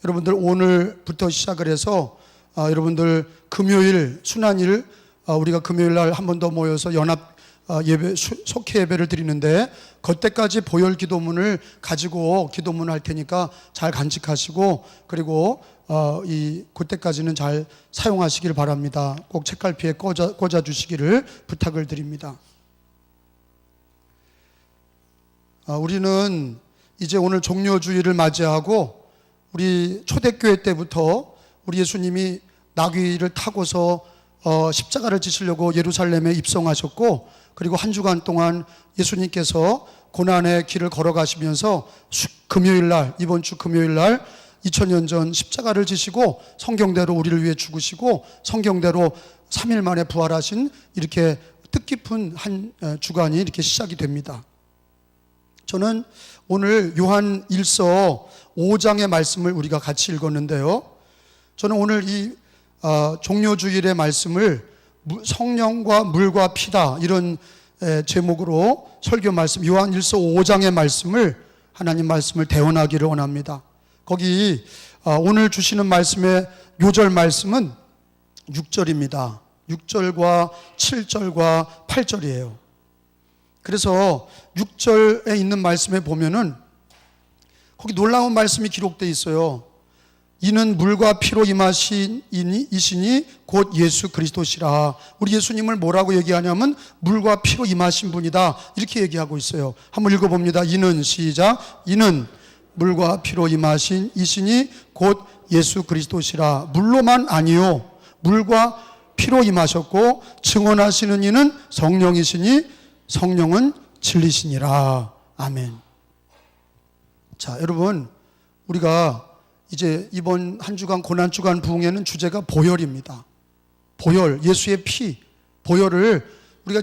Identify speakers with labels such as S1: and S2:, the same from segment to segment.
S1: 여러분들 오늘부터 시작을 해서 여러분들 금요일 순환일 우리가 금요일 날 한 번 더 모여서 연합 예배, 속회 예배를 드리는데 그때까지 보혈 기도문을 가지고 기도문 할 테니까 잘 간직하시고 그리고 그때까지는 잘 사용하시길 바랍니다. 꼭 책갈피에 꽂아 주시기를 부탁을 드립니다. 우리는 이제 오늘 종료주일을 맞이하고 우리 초대교회 때부터 우리 예수님이 나귀를 타고서 십자가를 지시려고 예루살렘에 입성하셨고, 그리고 한 주간 동안 예수님께서 고난의 길을 걸어가시면서 금요일 날, 이번 주 금요일 날 2000년 전 십자가를 지시고 성경대로 우리를 위해 죽으시고 성경대로 3일 만에 부활하신 이렇게 뜻깊은 한 주간이 이렇게 시작이 됩니다. 저는 오늘 요한 1서 5장의 말씀을 우리가 같이 읽었는데요, 저는 오늘 이 종료주일의 말씀을 성령과 물과 피다 이런 제목으로 설교 말씀 요한 1서 5장의 말씀을 하나님 말씀을 대언하기를 원합니다. 거기 오늘 주시는 말씀의 요절 말씀은 6절입니다. 6절과 7절과 8절이에요. 그래서 6절에 있는 말씀에 보면은 거기 놀라운 말씀이 기록되어 있어요. 이는 물과 피로 임하신 이시니 곧 예수 그리스도시라. 우리 예수님을 뭐라고 얘기하냐면 물과 피로 임하신 분이다 이렇게 얘기하고 있어요. 한번 읽어봅니다. 이는 시작. 이는 물과 피로 임하신 이시니 곧 예수 그리스도시라. 물로만 아니요 물과 피로 임하셨고 증언하시는 이는 성령이시니 성령은 진리시니라. 아멘. 자, 여러분, 우리가 이제 이번 한 주간 고난주간 부흥회는 주제가 보혈입니다. 보혈, 예수의 피, 보혈을 우리가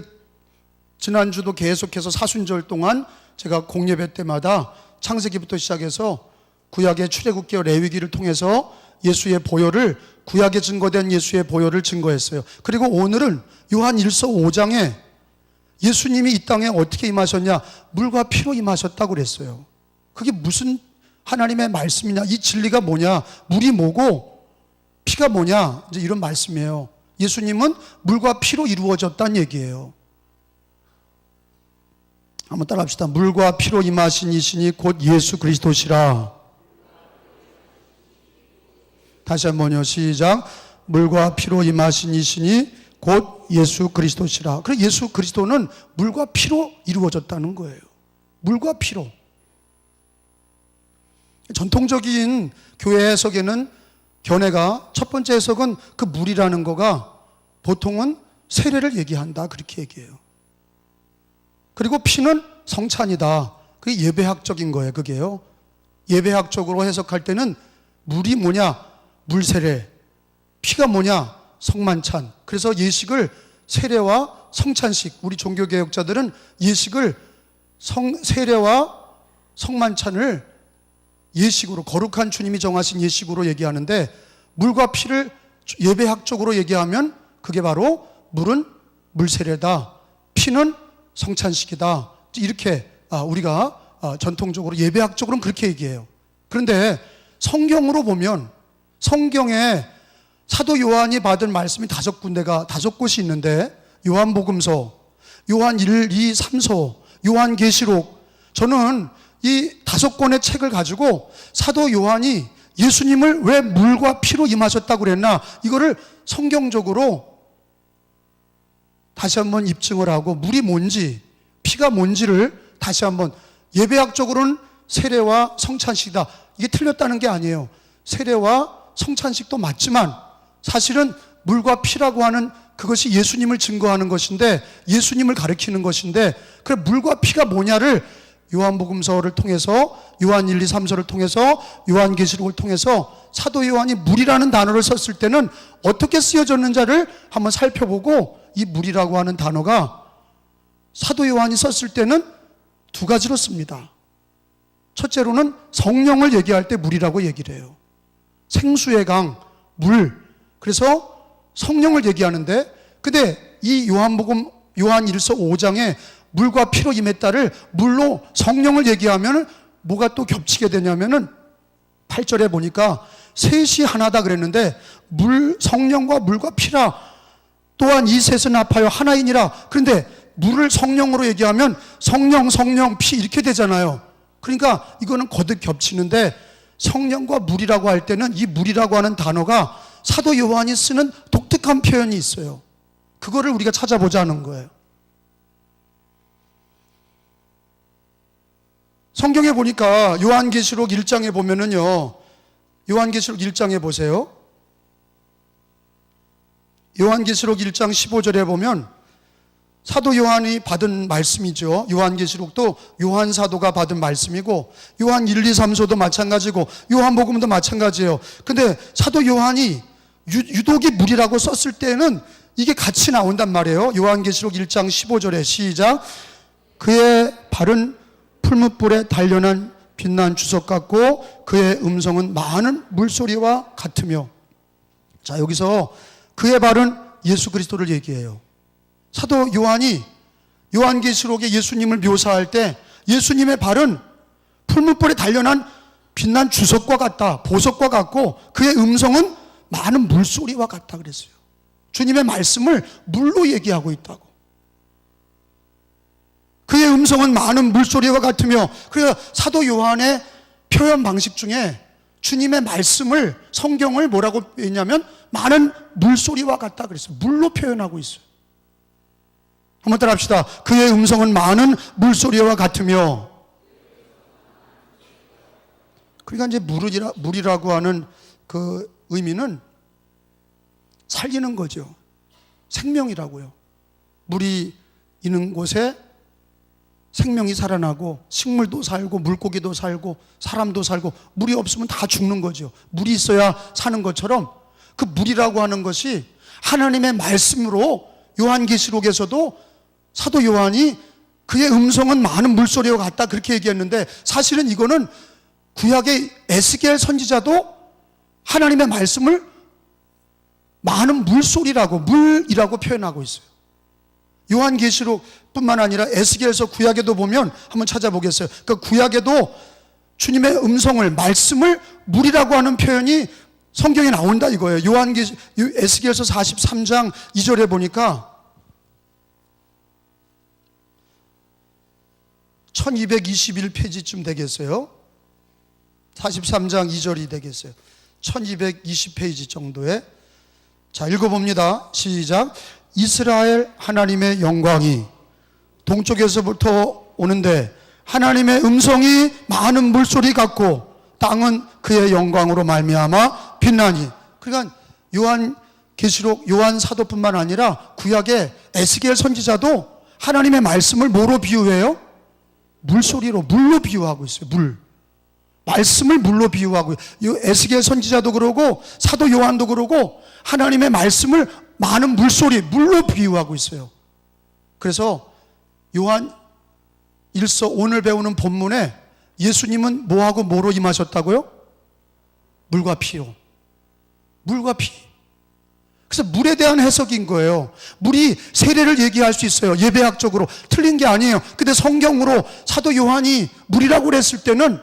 S1: 지난주도 계속해서 사순절 동안 제가 공예배 때마다 창세기부터 시작해서 구약의 출애굽기와 레위기를 통해서 예수의 보혈을, 구약에 증거된 예수의 보혈을 증거했어요. 그리고 오늘은 요한 1서 5장에 예수님이 이 땅에 어떻게 임하셨냐? 물과 피로 임하셨다고 그랬어요. 그게 무슨 하나님의 말씀이냐? 이 진리가 뭐냐? 물이 뭐고 피가 뭐냐? 이제 이런 말씀이에요. 예수님은 물과 피로 이루어졌다는 얘기예요. 한번 따라 합시다. 물과 피로 임하신 이시니 곧 예수 그리스도시라. 다시 한번요. 시작. 물과 피로 임하신 이시니 곧 예수 그리스도시라. 그래서 예수 그리스도는 물과 피로 이루어졌다는 거예요. 물과 피로. 전통적인 교회 해석에는 견해가 첫 번째 해석은 그 물이라는 거가 보통은 세례를 얘기한다 그렇게 얘기해요. 그리고 피는 성찬이다. 그게 예배학적인 거예요. 그게요. 예배학적으로 해석할 때는 물이 뭐냐? 물세례. 피가 뭐냐? 성만찬. 그래서 예식을 세례와 성찬식, 우리 종교개혁자들은 예식을 세례와 성만찬을 예식으로, 거룩한 주님이 정하신 예식으로 얘기하는데, 물과 피를 예배학적으로 얘기하면 그게 바로 물은 물세례다, 피는 성찬식이다, 이렇게 우리가 전통적으로 예배학적으로는 그렇게 얘기해요. 그런데 성경으로 보면 성경에 사도 요한이 받은 말씀이 5곳이 있는데, 요한복음서, 요한 1, 2, 3서, 요한계시록, 저는 이 5권의 책을 가지고 사도 요한이 예수님을 왜 물과 피로 임하셨다고 그랬나, 이거를 성경적으로 다시 한번 입증을 하고 물이 뭔지 피가 뭔지를 다시 한번, 예배학적으로는 세례와 성찬식이다, 이게 틀렸다는 게 아니에요. 세례와 성찬식도 맞지만 사실은 물과 피라고 하는 그것이 예수님을 증거하는 것인데, 예수님을 가리키는 것인데, 그래 물과 피가 뭐냐를 요한복음서를 통해서, 요한 1, 2, 3서를 통해서, 요한계시록을 통해서 사도 요한이 물이라는 단어를 썼을 때는 어떻게 쓰여졌는지를 한번 살펴보고, 이 물이라고 하는 단어가 사도 요한이 썼을 때는 2가지로 씁니다. 첫째로는 성령을 얘기할 때 물이라고 얘기를 해요. 생수의 강, 물. 그래서 성령을 얘기하는데, 근데 이 요한복음 요한 1서 5장에 물과 피로 임했다를 물로 성령을 얘기하면 뭐가 또 겹치게 되냐면은 8절에 보니까 셋이 하나다 그랬는데 성령과 물과 피라. 또한 이 셋은 합하여 하나이니라. 그런데 물을 성령으로 얘기하면 성령, 피 이렇게 되잖아요. 그러니까 이거는 거듭 겹치는데 성령과 물이라고 할 때는 이 물이라고 하는 단어가 사도 요한이 쓰는 독특한 표현이 있어요. 그거를 우리가 찾아보자는 거예요. 성경에 보니까 요한계시록 1장에 보면은요, 요한계시록 1장에 보세요. 요한계시록 1장 15절에 보면 사도 요한이 받은 말씀이죠. 요한계시록도 요한 사도가 받은 말씀이고 요한 1, 2, 3서도 마찬가지고 요한복음도 마찬가지예요. 근데 사도 요한이 유독이 물이라고 썼을 때는 이게 같이 나온단 말이에요. 요한계시록 1장 15절에 시작. 그의 발은 풀무불에 단련한 빛난 주석 같고 그의 음성은 많은 물소리와 같으며. 자, 여기서 그의 발은 예수 그리스도를 얘기해요. 사도 요한이 요한계시록에 예수님을 묘사할 때 예수님의 발은 풀무불에 단련한 빛난 주석과 같다, 보석과 같고 그의 음성은 많은 물소리와 같다 그랬어요. 주님의 말씀을 물로 얘기하고 있다고. 그의 음성은 많은 물소리와 같으며. 그래서 사도 요한의 표현 방식 중에 주님의 말씀을, 성경을 뭐라고 했냐면 많은 물소리와 같다 그랬어요. 물로 표현하고 있어요. 한번 따라 합시다. 그의 음성은 많은 물소리와 같으며. 그러니까 이제 물이라고 하는 그 의미는 살리는 거죠. 생명이라고요. 물이 있는 곳에 생명이 살아나고 식물도 살고 물고기도 살고 사람도 살고 물이 없으면 다 죽는 거죠. 물이 있어야 사는 것처럼 그 물이라고 하는 것이 하나님의 말씀으로 요한계시록에서도 사도 요한이 그의 음성은 많은 물소리와 같다 그렇게 얘기했는데 사실은 이거는 구약의 에스겔 선지자도 하나님의 말씀을 많은 물이라고 표현하고 있어요. 요한계시록뿐만 아니라 에스겔서 구약에도 보면 한번 찾아보겠어요. 그 구약에도 주님의 음성을, 말씀을 물이라고 하는 표현이 성경에 나온다 이거예요. 에스겔서 43장 2절에 보니까 1221페이지쯤 되겠어요. 43장 2절이 되겠어요. 1220페이지 정도에. 자, 읽어봅니다. 시작. 이스라엘 하나님의 영광이 동쪽에서부터 오는데 하나님의 음성이 많은 물소리 같고 땅은 그의 영광으로 말미암아 빛나니. 그러니까 요한계시록 요한 사도뿐만 아니라 구약의 에스겔 선지자도 하나님의 말씀을 뭐로 비유해요? 물로 비유하고 있어요. 말씀을 물로 비유하고. 에스겔 선지자도 그러고 사도 요한도 그러고 하나님의 말씀을 많은 물로 비유하고 있어요. 그래서 요한 1서 오늘 배우는 본문에 예수님은 뭐하고 뭐로 임하셨다고요? 물과 피로. 물과 피. 그래서 물에 대한 해석인 거예요. 물이 세례를 얘기할 수 있어요. 예배학적으로 틀린 게 아니에요. 근데 성경으로 사도 요한이 물이라고 그랬을 때는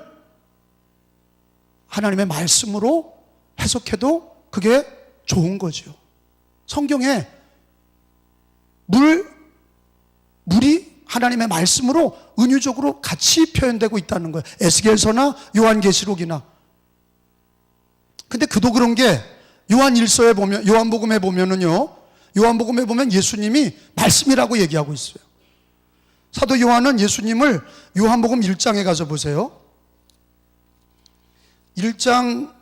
S1: 하나님의 말씀으로 해석해도 그게 좋은 거죠. 성경에 물이 하나님의 말씀으로 은유적으로 같이 표현되고 있다는 거예요. 에스겔서나 요한계시록이나. 근데 그도 그런 게 요한1서에 보면, 요한복음에 보면은요, 요한복음에 보면 예수님이 말씀이라고 얘기하고 있어요. 사도 요한은 예수님을 요한복음 1장에 가서 보세요. 1장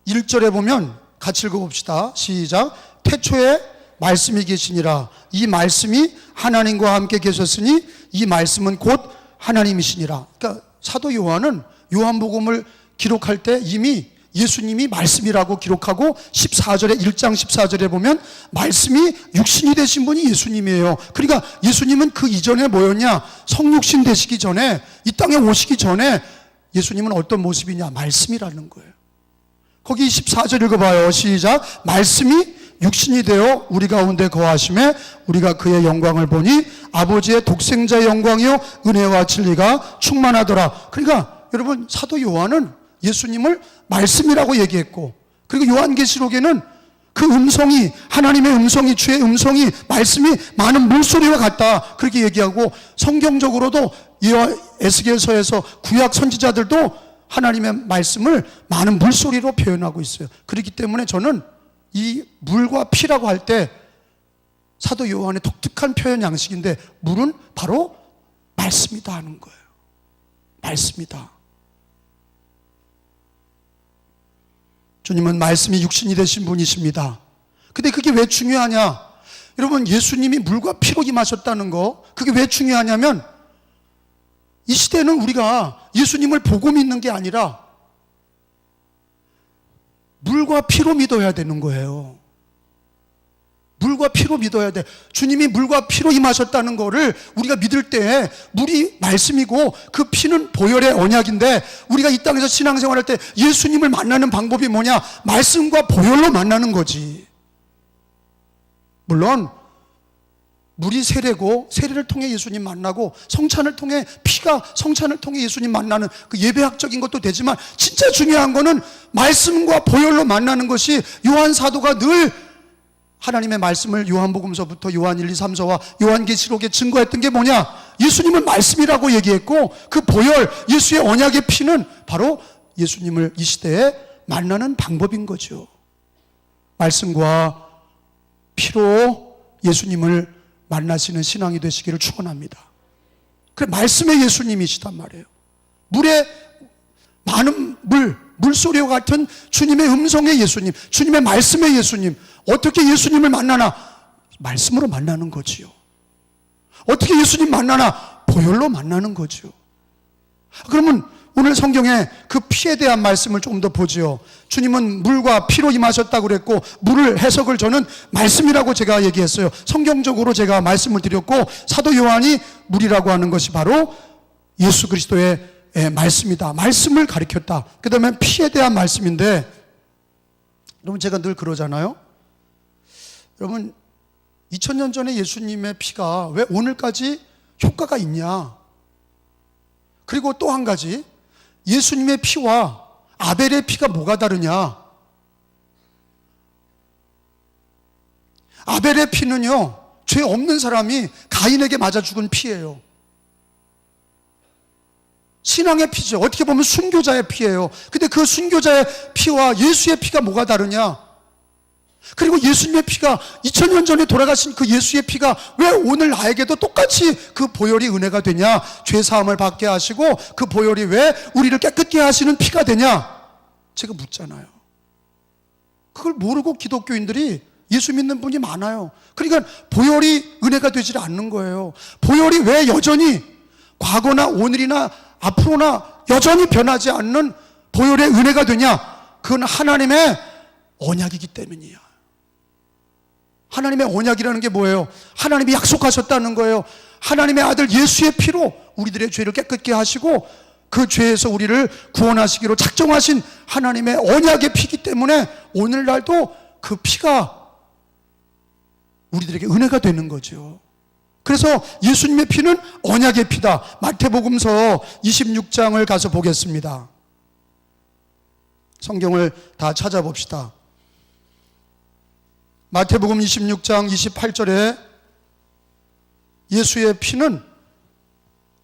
S1: 1절에 보면 같이 읽어봅시다. 시작. 태초에 말씀이 계시니라. 이 말씀이 하나님과 함께 계셨으니 이 말씀은 곧 하나님이시니라. 그러니까 사도 요한은 요한복음을 기록할 때 이미 예수님이 말씀이라고 기록하고 14절에 1장 14절에 보면 말씀이 육신이 되신 분이 예수님이에요. 그러니까 예수님은 그 이전에 뭐였냐? 성육신 되시기 전에, 이 땅에 오시기 전에 예수님은 어떤 모습이냐? 말씀이라는 거예요. 거기 14절 읽어봐요. 시작. 말씀이 육신이 되어 우리 가운데 거하심에 우리가 그의 영광을 보니 아버지의 독생자의 영광이요 은혜와 진리가 충만하더라. 그러니까 여러분, 사도 요한은 예수님을 말씀이라고 얘기했고, 그리고 요한계시록에는 그 음성이, 하나님의 음성이, 주의 음성이, 말씀이 많은 물소리와 같다, 그렇게 얘기하고, 성경적으로도 에스겔서에서 구약 선지자들도 하나님의 말씀을 많은 물소리로 표현하고 있어요. 그렇기 때문에 저는 이 물과 피라고 할 때 사도 요한의 독특한 표현 양식인데, 물은 바로 말씀이다 하는 거예요. 말씀이다. 주님은 말씀이 육신이 되신 분이십니다. 근데 그게 왜 중요하냐? 여러분, 예수님이 물과 피로 임하셨다는 거, 그게 왜 중요하냐면, 이 시대는 우리가 예수님을 보고 믿는 게 아니라 물과 피로 믿어야 되는 거예요. 물과 피로 믿어야 돼. 주님이 물과 피로 임하셨다는 거를 우리가 믿을 때, 물이 말씀이고 그 피는 보혈의 언약인데, 우리가 이 땅에서 신앙생활할 때 예수님을 만나는 방법이 뭐냐? 말씀과 보혈로 만나는 거지. 물론 물이 세례고, 세례를 통해 예수님 만나고, 성찬을 통해, 피가 성찬을 통해 예수님 만나는 그 예배학적인 것도 되지만, 진짜 중요한 거는 말씀과 보혈로 만나는 것이, 요한 사도가 늘 하나님의 말씀을 요한복음서부터 요한 1, 2, 3서와 요한계시록에 증거했던 게 뭐냐? 예수님은 말씀이라고 얘기했고, 그 보혈, 예수의 언약의 피는 바로 예수님을 이 시대에 만나는 방법인 거죠. 말씀과 피로 예수님을 만나시는 신앙이 되시기를 축원합니다. 그래, 말씀의 예수님이시단 말이에요. 물에 많은 물소리와 같은 주님의 음성의 예수님, 주님의 말씀의 예수님. 어떻게 예수님을 만나나? 말씀으로 만나는 거지요. 어떻게 예수님 만나나? 보혈로 만나는 거지요. 그러면 오늘 성경에 그 피에 대한 말씀을 조금 더 보지요. 주님은 물과 피로 임하셨다고 그랬고, 물을 해석을 저는 말씀이라고 제가 얘기했어요. 성경적으로 제가 말씀을 드렸고, 사도 요한이 물이라고 하는 것이 바로 예수 그리스도의 말씀이다, 말씀을 가리켰다. 그 다음에 피에 대한 말씀인데, 여러분, 제가 늘 그러잖아요. 여러분, 2000년 전에 예수님의 피가 왜 오늘까지 효과가 있냐? 그리고 또 한 가지, 예수님의 피와 아벨의 피가 뭐가 다르냐? 아벨의 피는요, 죄 없는 사람이 가인에게 맞아 죽은 피예요. 신앙의 피죠. 어떻게 보면 순교자의 피예요. 근데 그 순교자의 피와 예수의 피가 뭐가 다르냐? 그리고 예수님의 피가, 2000년 전에 돌아가신 그 예수의 피가 왜 오늘 나에게도 똑같이 그 보혈이 은혜가 되냐? 죄 사함을 받게 하시고 그 보혈이 왜 우리를 깨끗게 하시는 피가 되냐? 제가 묻잖아요. 그걸 모르고 기독교인들이 예수 믿는 분이 많아요. 그러니까 보혈이 은혜가 되지 않는 거예요. 보혈이 왜 여전히 과거나 오늘이나 앞으로나 여전히 변하지 않는 보혈의 은혜가 되냐? 그건 하나님의 언약이기 때문이야. 하나님의 언약이라는 게 뭐예요? 하나님이 약속하셨다는 거예요. 하나님의 아들 예수의 피로 우리들의 죄를 깨끗게 하시고 그 죄에서 우리를 구원하시기로 작정하신 하나님의 언약의 피이기 때문에 오늘날도 그 피가 우리들에게 은혜가 되는 거죠. 그래서 예수님의 피는 언약의 피다. 마태복음서 26장을 가서 보겠습니다. 성경을 다 찾아봅시다. 마태복음 26장 28절에 예수의 피는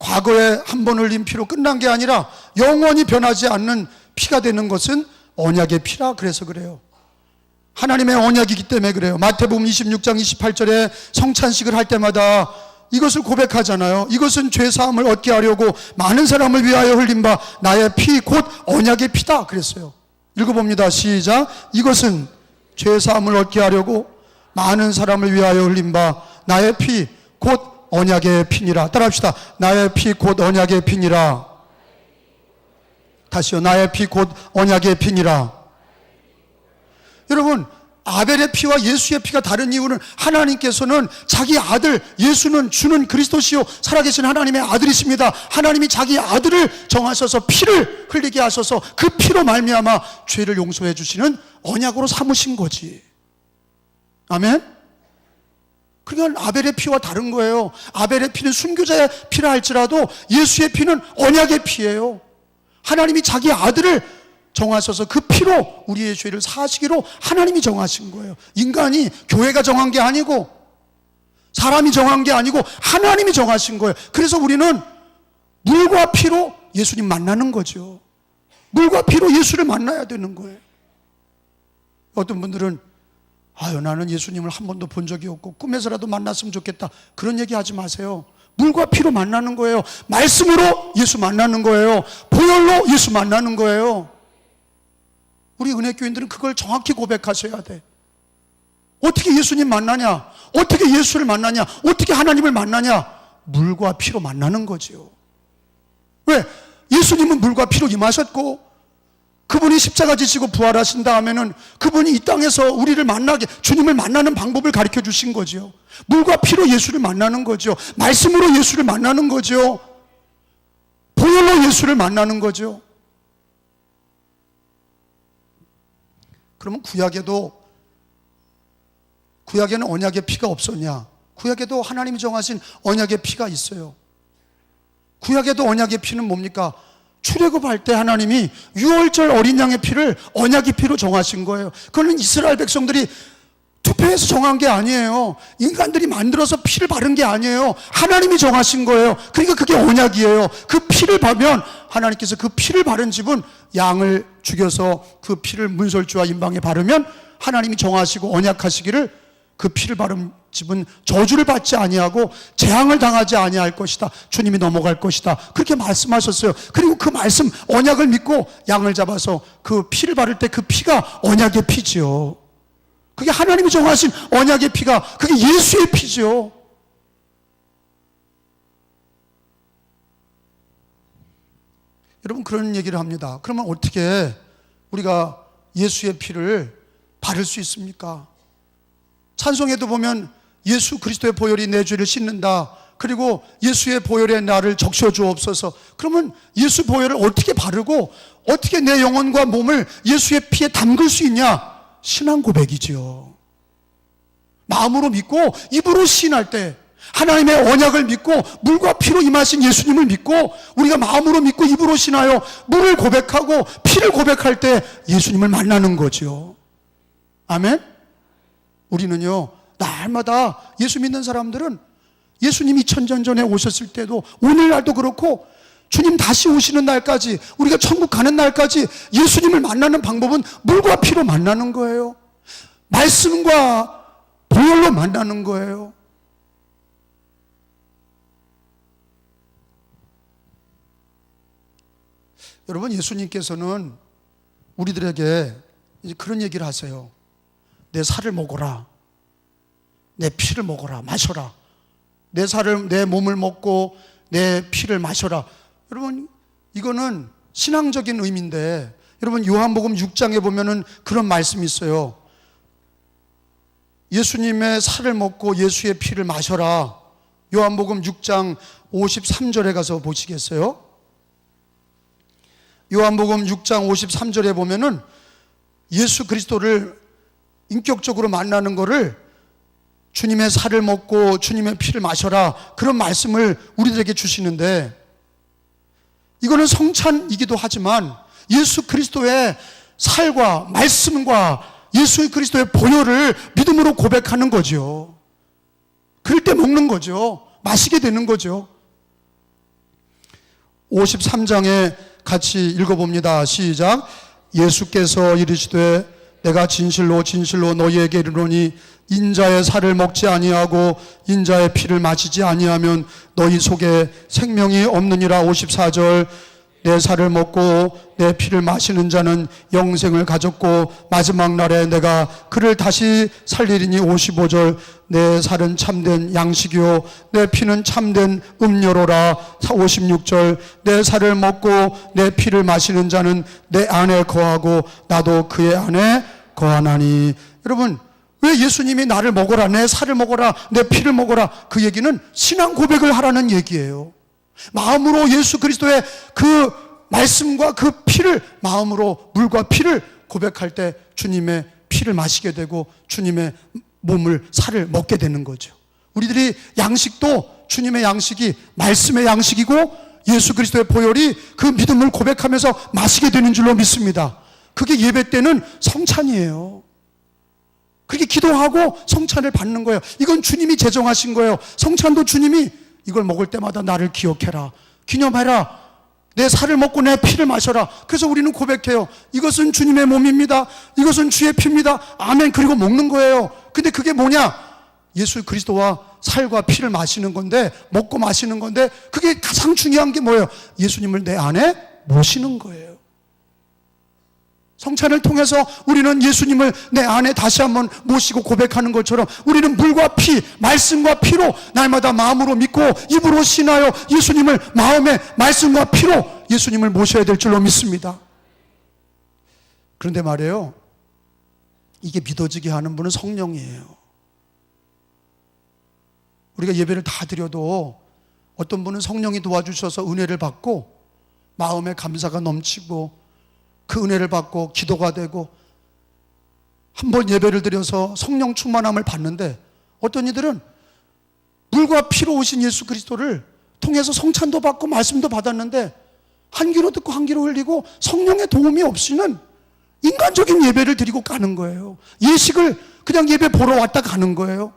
S1: 과거에 한 번 흘린 피로 끝난 게 아니라 영원히 변하지 않는 피가 되는 것은 언약의 피라, 그래서 그래요. 하나님의 언약이기 때문에 그래요. 마태복음 26장 28절에 성찬식을 할 때마다 이것을 고백하잖아요. 이것은 죄사함을 얻게 하려고 많은 사람을 위하여 흘린 바 나의 피 곧 언약의 피다, 그랬어요. 읽어봅니다. 시작. 이것은 죄사함을 얻게 하려고 많은 사람을 위하여 흘린 바 나의 피 곧 언약의 피니라. 따라합시다. 나의 피 곧 언약의 피니라. 다시요. 나의 피 곧 언약의 피니라. 여러분, 아벨의 피와 예수의 피가 다른 이유는 하나님께서는 자기 아들, 예수는 주는 그리스도시요 살아계신 하나님의 아들이십니다. 하나님이 자기 아들을 정하셔서 피를 흘리게 하셔서 그 피로 말미암아 죄를 용서해 주시는 언약으로 삼으신 거지. 아멘? 그러니까 아벨의 피와 다른 거예요. 아벨의 피는 순교자의 피라 할지라도 예수의 피는 언약의 피예요. 하나님이 자기 아들을 정하셔서 그 피로 우리의 죄를 사하시기로 하나님이 정하신 거예요. 인간이, 교회가 정한 게 아니고, 사람이 정한 게 아니고 하나님이 정하신 거예요. 그래서 우리는 물과 피로 예수님 만나는 거죠. 물과 피로 예수를 만나야 되는 거예요. 어떤 분들은 나는 예수님을 한 번도 본 적이 없고 꿈에서라도 만났으면 좋겠다, 그런 얘기 하지 마세요. 물과 피로 만나는 거예요. 말씀으로 예수 만나는 거예요. 보혈로 예수 만나는 거예요. 우리 은혜교인들은 그걸 정확히 고백하셔야 돼. 어떻게 예수님 만나냐? 어떻게 예수를 만나냐? 어떻게 하나님을 만나냐? 물과 피로 만나는 거지요. 왜? 예수님은 물과 피로 임하셨고, 그분이 십자가 지시고 부활하신 다음에는 그분이 이 땅에서 우리를 만나게, 주님을 만나는 방법을 가르쳐 주신 거죠. 물과 피로 예수를 만나는 거죠. 말씀으로 예수를 만나는 거죠. 보혈로 예수를 만나는 거죠. 그러면 구약에는 언약의 피가 없었냐? 구약에도 하나님이 정하신 언약의 피가 있어요. 구약에도 언약의 피는 뭡니까? 출애굽할 때 하나님이 유월절 어린 양의 피를 언약의 피로 정하신 거예요. 그거는 이스라엘 백성들이 투표해서 정한 게 아니에요. 인간들이 만들어서 피를 바른 게 아니에요. 하나님이 정하신 거예요. 그러니까 그게 언약이에요. 그 피를 바르면 하나님께서 그 피를 바른 집은 양을 죽여서 그 피를 문설주와 임방에 바르면 하나님이 정하시고 언약하시기를 그 피를 바른 집은 저주를 받지 아니하고 재앙을 당하지 아니할 것이다. 주님이 넘어갈 것이다. 그렇게 말씀하셨어요. 그리고 그 말씀, 언약을 믿고 양을 잡아서 그 피를 바를 때 그 피가 언약의 피지요. 그게 하나님이 정하신 언약의 피가, 그게 예수의 피죠. 여러분, 그런 얘기를 합니다. 그러면 어떻게 우리가 예수의 피를 바를 수 있습니까? 찬송에도 보면 예수 그리스도의 보혈이 내 죄를 씻는다, 그리고 예수의 보혈에 나를 적셔 주옵소서. 그러면 예수 보혈을 어떻게 바르고 어떻게 내 영혼과 몸을 예수의 피에 담글 수 있냐? 신앙 고백이지요. 마음으로 믿고 입으로 시인할 때, 하나님의 언약을 믿고 물과 피로 임하신 예수님을 믿고 우리가 마음으로 믿고 입으로 신하여 물을 고백하고 피를 고백할 때 예수님을 만나는 거죠. 아멘? 우리는요, 날마다 예수 믿는 사람들은 예수님이 2000년 전에 오셨을 때도 오늘날도 그렇고 주님 다시 오시는 날까지, 우리가 천국 가는 날까지 예수님을 만나는 방법은 물과 피로 만나는 거예요. 말씀과 보혈로 만나는 거예요. 여러분, 예수님께서는 우리들에게 이제 그런 얘기를 하세요. 내 살을 먹어라, 내 피를 먹어라, 마셔라. 내 몸을 먹고 내 피를 마셔라. 여러분, 이거는 신앙적인 의미인데, 여러분 요한복음 6장에 보면은 그런 말씀이 있어요. 예수님의 살을 먹고 예수의 피를 마셔라. 요한복음 6장 53절에 가서 보시겠어요? 요한복음 6장 53절에 보면은 예수 그리스도를 인격적으로 만나는 거를 주님의 살을 먹고 주님의 피를 마셔라, 그런 말씀을 우리들에게 주시는데, 이거는 성찬이기도 하지만 예수 그리스도의 살과 말씀과 예수 그리스도의 보혈을 믿음으로 고백하는 거죠. 그럴 때 먹는 거죠. 마시게 되는 거죠. 53장에 같이 읽어봅니다. 시작. 예수께서 이르시되 내가 진실로 진실로 너희에게 이르노니 인자의 살을 먹지 아니하고 인자의 피를 마시지 아니하면 너희 속에 생명이 없느니라. 54절. 내 살을 먹고 내 피를 마시는 자는 영생을 가졌고 마지막 날에 내가 그를 다시 살리리니. 55절. 내 살은 참된 양식이요 내 피는 참된 음료로라. 56절. 내 살을 먹고 내 피를 마시는 자는 내 안에 거하고 나도 그의 안에 거하나니. 여러분, 왜 예수님이 나를 먹어라, 내 살을 먹어라, 내 피를 먹어라? 그 얘기는 신앙 고백을 하라는 얘기예요. 마음으로 예수 그리스도의 그 말씀과 그 피를, 마음으로 물과 피를 고백할 때 주님의 피를 마시게 되고 주님의 몸을, 살을 먹게 되는 거죠. 우리들이 양식도 주님의 양식이 말씀의 양식이고 예수 그리스도의 보혈이 그 믿음을 고백하면서 마시게 되는 줄로 믿습니다. 그게 예배 때는 성찬이에요. 그렇게 기도하고 성찬을 받는 거예요. 이건 주님이 제정하신 거예요. 성찬도 주님이 이걸 먹을 때마다 나를 기억해라, 기념해라, 내 살을 먹고 내 피를 마셔라. 그래서 우리는 고백해요. 이것은 주님의 몸입니다, 이것은 주의 피입니다. 아멘. 그리고 먹는 거예요. 근데 그게 뭐냐? 예수 그리스도와 살과 피를 마시는 건데, 먹고 마시는 건데, 그게 가장 중요한 게 뭐예요? 예수님을 내 안에 모시는 거예요. 성찬을 통해서 우리는 예수님을 내 안에 다시 한번 모시고 고백하는 것처럼, 우리는 물과 피, 말씀과 피로 날마다 마음으로 믿고 입으로 신하여 예수님을 마음에 말씀과 피로 예수님을 모셔야 될 줄로 믿습니다. 그런데 말이에요, 이게 믿어지게 하는 분은 성령이에요. 우리가 예배를 다 드려도 어떤 분은 성령이 도와주셔서 은혜를 받고 마음에 감사가 넘치고 그 은혜를 받고 기도가 되고 한 번 예배를 드려서 성령 충만함을 받는데, 어떤 이들은 물과 피로 오신 예수 그리스도를 통해서 성찬도 받고 말씀도 받았는데 한 귀로 듣고 한 귀로 흘리고 성령의 도움이 없이는 인간적인 예배를 드리고 가는 거예요. 예식을 그냥 예배 보러 왔다 가는 거예요.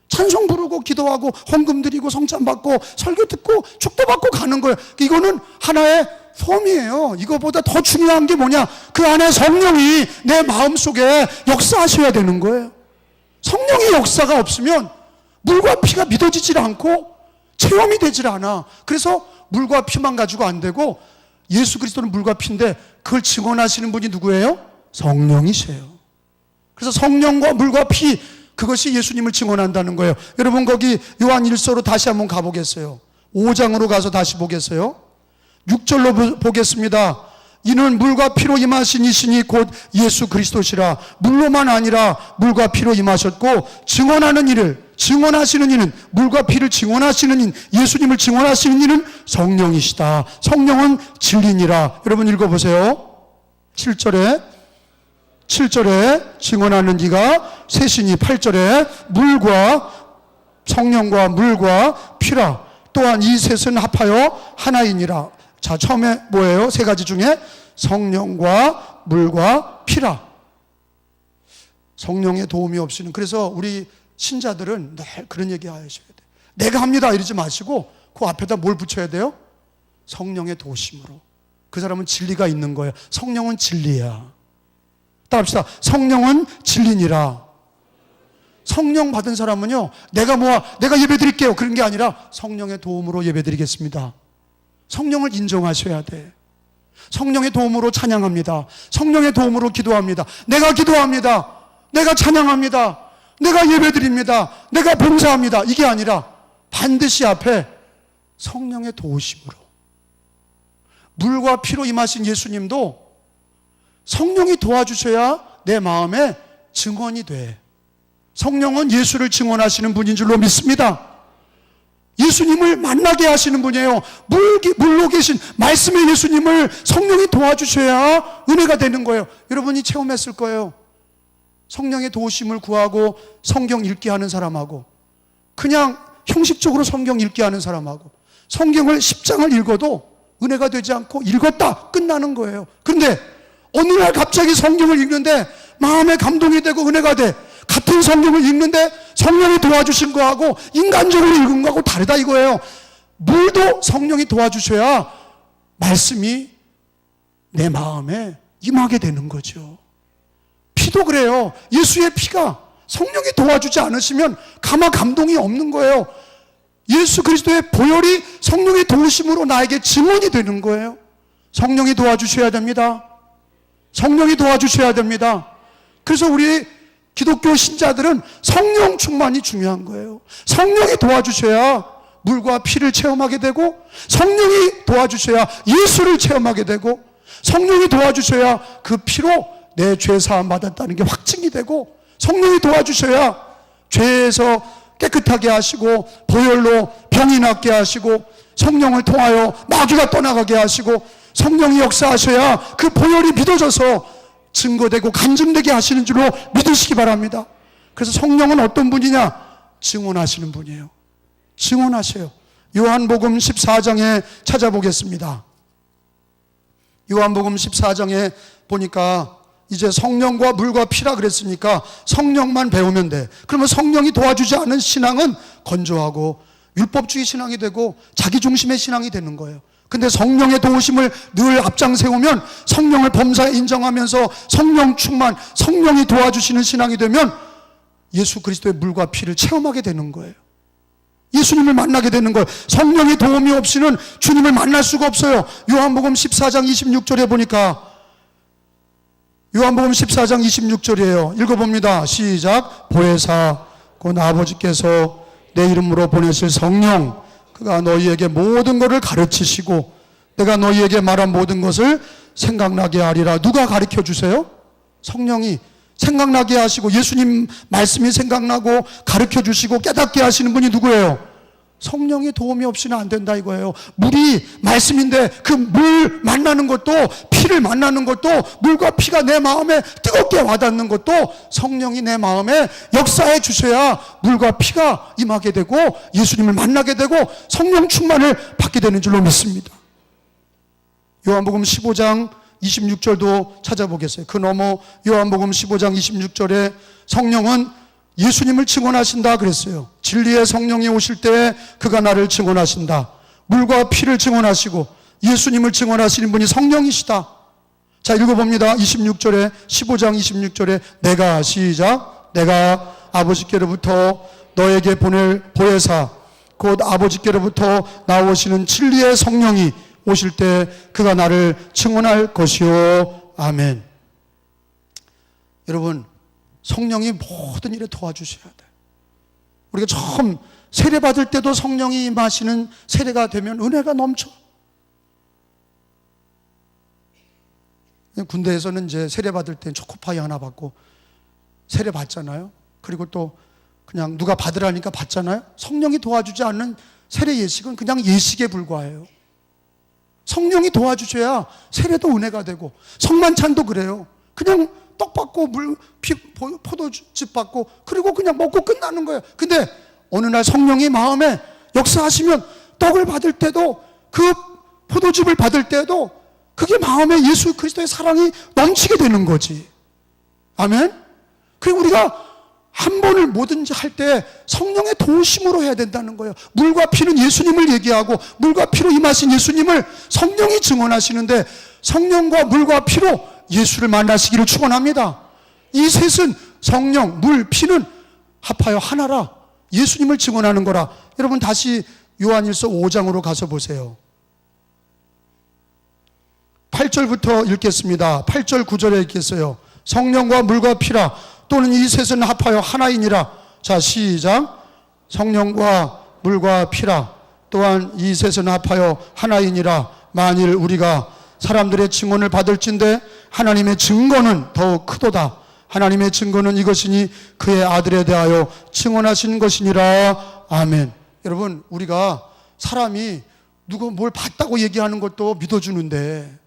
S1: 찬송 부르고 기도하고 헌금 드리고 성찬 받고 설교 듣고 축도 받고 가는 거예요. 이거는 하나의 폼이에요. 이거보다 더 중요한 게 뭐냐? 그 안에 성령이 내 마음속에 역사하셔야 되는 거예요. 성령의 역사가 없으면 물과 피가 믿어지질 않고 체험이 되질 않아. 그래서 물과 피만 가지고 안 되고, 예수 그리스도는 물과 피인데 그걸 증언하시는 분이 누구예요? 성령이세요. 그래서 성령과 물과 피, 그것이 예수님을 증언한다는 거예요. 여러분, 거기 요한 1서로 다시 한번 가보겠어요. 5장으로 가서 다시 보겠어요. 6절로 보겠습니다. 이는 물과 피로 임하신 이신이 곧 예수 그리스도시라. 물로만 아니라 물과 피로 임하셨고, 증언하는 이를, 증언하시는 이는, 물과 피를 증언하시는 이, 예수님을 증언하시는 이는 성령이시다. 성령은 진리니라. 여러분 읽어보세요. 7절에 증언하는 이가 셋이니, 8절에 성령과 물과 피라. 또한 이 셋은 합하여 하나이니라. 자, 처음에 뭐예요? 세 가지 중에 성령과 물과 피라. 성령의 도움이 없이는, 그래서 우리 신자들은 늘 그런 얘기 하셔야 돼요. 내가 합니다 이러지 마시고 그 앞에다 뭘 붙여야 돼요? 성령의 도심으로. 그 사람은 진리가 있는 거예요. 성령은 진리야. 따라합시다. 성령은 진리니라. 성령 받은 사람은요, 내가 예배 드릴게요, 그런 게 아니라 성령의 도움으로 예배 드리겠습니다. 성령을 인정하셔야 돼. 성령의 도움으로 찬양합니다. 성령의 도움으로 기도합니다. 내가 기도합니다, 내가 찬양합니다, 내가 예배 드립니다, 내가 봉사합니다, 이게 아니라 반드시 앞에 성령의 도우심으로. 물과 피로 임하신 예수님도 성령이 도와주셔야 내 마음에 증언이 돼. 성령은 예수를 증언하시는 분인 줄로 믿습니다. 예수님을 만나게 하시는 분이에요. 물로 계신 말씀의 예수님을 성령이 도와주셔야 은혜가 되는 거예요. 여러분이 체험했을 거예요. 성령의 도우심을 구하고 성경 읽게 하는 사람하고, 그냥 형식적으로 성경 읽게 하는 사람하고, 성경을 10장을 읽어도 은혜가 되지 않고 읽었다 끝나는 거예요. 그런데 어느 날 갑자기 성경을 읽는데 마음에 감동이 되고 은혜가 돼. 같은 성경을 읽는데 성령이 도와주신 거하고 인간적으로 읽은 거하고 다르다 이거예요. 물도 성령이 도와주셔야 말씀이 내 마음에 임하게 되는 거죠. 피도 그래요. 예수의 피가 성령이 도와주지 않으시면 가마 감동이 없는 거예요. 예수 그리스도의 보혈이 성령의 도우심으로 나에게 증언이 되는 거예요. 성령이 도와주셔야 됩니다. 성령이 도와주셔야 됩니다. 그래서 우리 기독교 신자들은 성령 충만이 중요한 거예요. 성령이 도와주셔야 물과 피를 체험하게 되고, 성령이 도와주셔야 예수를 체험하게 되고, 성령이 도와주셔야 그 피로 내 죄 사함 받았다는 게 확증이 되고, 성령이 도와주셔야 죄에서 깨끗하게 하시고 보혈로 병이 낫게 하시고 성령을 통하여 마귀가 떠나가게 하시고, 성령이 역사하셔야 그 보혈이 믿어져서 증거되고 간증되게 하시는 줄로 믿으시기 바랍니다. 그래서 성령은 어떤 분이냐? 증언하시는 분이에요. 증언하셔요. 요한복음 14장에 찾아보겠습니다. 요한복음 14장에 보니까 이제 성령과 물과 피라 그랬으니까 성령만 배우면 돼. 그러면 성령이 도와주지 않은 신앙은 건조하고 율법주의 신앙이 되고 자기중심의 신앙이 되는 거예요. 근데 성령의 도우심을 늘 앞장 세우면, 성령을 범사에 인정하면서 성령 충만, 성령이 도와주시는 신앙이 되면 예수 그리스도의 물과 피를 체험하게 되는 거예요. 예수님을 만나게 되는 거예요. 성령의 도움이 없이는 주님을 만날 수가 없어요. 요한복음 14장 26절에 보니까, 요한복음 14장 26절이에요. 읽어봅니다. 시작. 보혜사 곧 아버지께서 내 이름으로 보내실 성령, 그가 너희에게 모든 것을 가르치시고 내가 너희에게 말한 모든 것을 생각나게 하리라. 누가 가르쳐 주세요? 성령이 생각나게 하시고, 예수님 말씀이 생각나고 가르쳐 주시고 깨닫게 하시는 분이 누구예요? 성령의 도움이 없이는 안 된다 이거예요. 물이 말씀인데 그 물 만나는 것도, 피를 만나는 것도, 물과 피가 내 마음에 뜨겁게 와닿는 것도 성령이 내 마음에 역사해 주셔야 물과 피가 임하게 되고 예수님을 만나게 되고 성령 충만을 받게 되는 줄로 믿습니다. 요한복음 15장 26절도 찾아보겠어요. 그 너머 요한복음 15장 26절에 성령은 예수님을 증언하신다 그랬어요. 진리의 성령이 오실 때 그가 나를 증언하신다. 물과 피를 증언하시고 예수님을 증언하시는 분이 성령이시다. 자, 읽어봅니다. 26절에, 15장 26절에 내가, 시작, 내가 아버지께로부터 너에게 보낼 보혜사 곧 아버지께로부터 나오시는 진리의 성령이 오실 때 그가 나를 증언할 것이요. 아멘. 여러분, 성령이 모든 일에 도와주셔야 돼요. 우리가 처음 세례 받을 때도 성령이 임하시는 세례가 되면 은혜가 넘쳐. 군대에서는 이제 세례 받을 때 초코파이 하나 받고 세례 받잖아요. 그리고 또 그냥 누가 받으라니까 받잖아요. 성령이 도와주지 않는 세례 예식은 그냥 예식에 불과해요. 성령이 도와주셔야 세례도 은혜가 되고, 성만찬도 그래요. 그냥 떡 받고 물, 피, 포도즙 받고 그리고 그냥 먹고 끝나는 거예요. 근데 어느 날 성령이 마음에 역사하시면 떡을 받을 때도, 그 포도즙을 받을 때도 그게 마음에 예수 그리스도의 사랑이 넘치게 되는 거지. 아멘. 그리고 우리가 한 번을 뭐든지 할 때 성령의 도우심으로 해야 된다는 거예요. 물과 피는 예수님을 얘기하고 물과 피로 임하신 예수님을 성령이 증언하시는데, 성령과 물과 피로 예수를 만나시기를 축원합니다. 이 셋은 성령, 물, 피는 합하여 하나라. 예수님을 증언하는 거라. 여러분 다시 요한일서 5장으로 가서 보세요. 8절부터 읽겠습니다. 8절 9절에 읽겠어요. 성령과 물과 피라 또는 이 셋은 합하여 하나이니라. 자, 시작. 성령과 물과 피라 또한 이 셋은 합하여 하나이니라. 만일 우리가 사람들의 증언을 받을진대 하나님의 증거는 더욱 크도다. 하나님의 증거는 이것이니 그의 아들에 대하여 증언하신 것이니라. 아멘. 여러분, 우리가 사람이 누가 뭘 봤다고 얘기하는 것도 믿어주는데,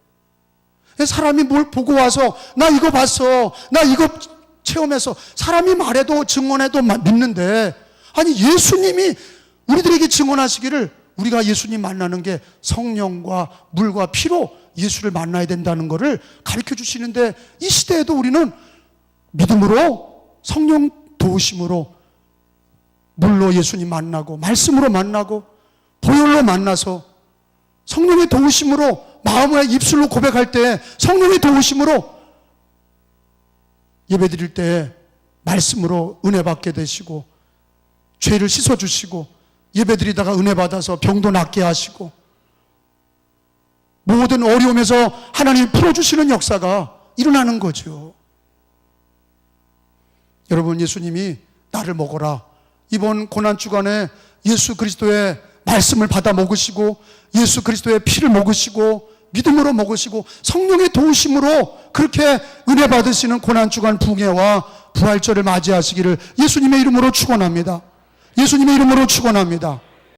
S1: 사람이 뭘 보고 와서 나 이거 봤어, 나 이거 체험해서, 사람이 말해도 증언해도 믿는데, 아니 예수님이 우리들에게 증언하시기를 우리가 예수님 만나는 게 성령과 물과 피로 예수를 만나야 된다는 것을 가르쳐 주시는데, 이 시대에도 우리는 믿음으로, 성령 도우심으로 물로 예수님 만나고 말씀으로 만나고 보혈로 만나서 성령의 도우심으로 마음의 입술로 고백할 때 성령의 도우심으로 예배드릴 때 말씀으로 은혜 받게 되시고 죄를 씻어주시고 예배드리다가 은혜 받아서 병도 낫게 하시고 모든 어려움에서 하나님이 풀어주시는 역사가 일어나는 거죠. 여러분, 예수님이 나를 먹어라, 이번 고난주간에 예수 그리스도의 말씀을 받아 먹으시고 예수 그리스도의 피를 먹으시고 믿음으로 먹으시고 성령의 도우심으로 그렇게 은혜 받으시는 고난주간 부흥회와 부활절을 맞이하시기를 예수님의 이름으로 축원합니다. 예수님의 이름으로 축원합니다.